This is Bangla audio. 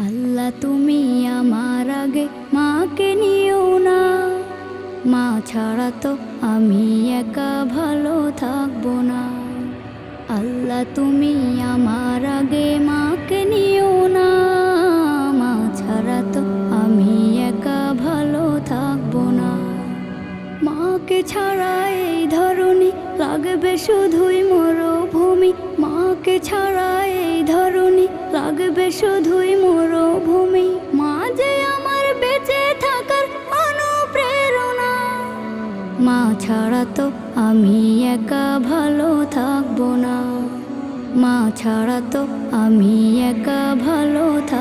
আল্লাহ তুমি আমার আগে মাকে নিও না, মা ছাড়া তো আমি একা ভালো থাকবো না। আল্লাহ তুমি আমার আগে মাকে নিও না, মা ছাড়া তো আমি একা ভালো থাকবো না। মাকে ছাড়া এই ধরনী লাগবে শুধুই মরুভূমি, মাকে ছাড়া এই ধরনী লাগবে শুধুই মরুভূমি। মা যে আমার বেঁচে থাকার অনুপ্রেরণা, মা ছাড়া তো আমি একা ভালো থাকবো না, মা ছাড়া তো আমি একা ভালো থাকবো